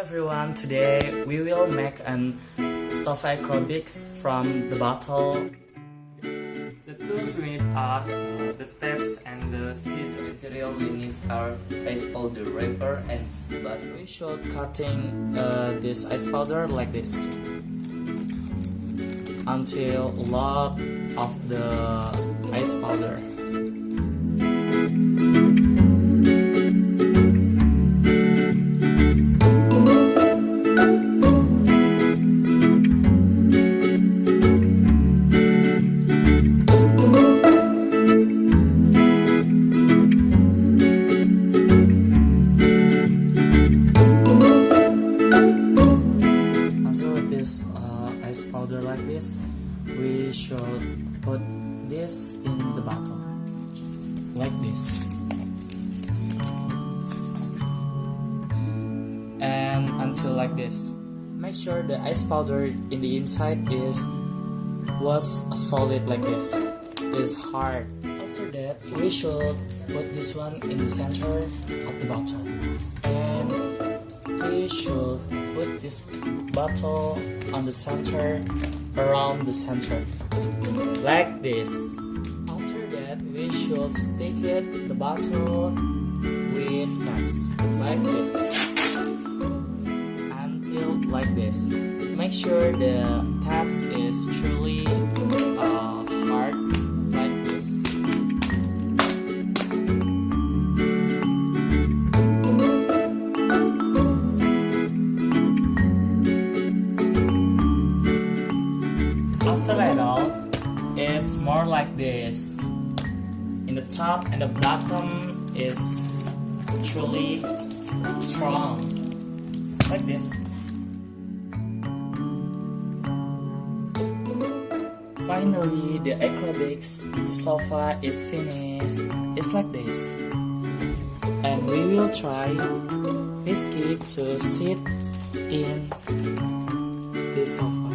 everyone, today we will make an sofa acrobics from the bottle. The tools we need are the taps and the seat. The material we need are ice powder wrapper and But we should cutting this ice powder like this until a lot of the ice powder. Ice powder like this, we should put this in the bottle like this, and until like this. Make sure the ice powder in the inside was solid like this, is hard. After that, we should put this one in the center of the bottle, and we should put this bottle on the center, around the center, like this. After that, we should stick the bottle with taps, like this, until like this. Make sure the taps is truly hard, like this. After that all, it's more like this. In the top and the bottom is truly strong, like this. Finally, the acrylics sofa is finished. It's like this. And we will try Rizki to sit in this sofa.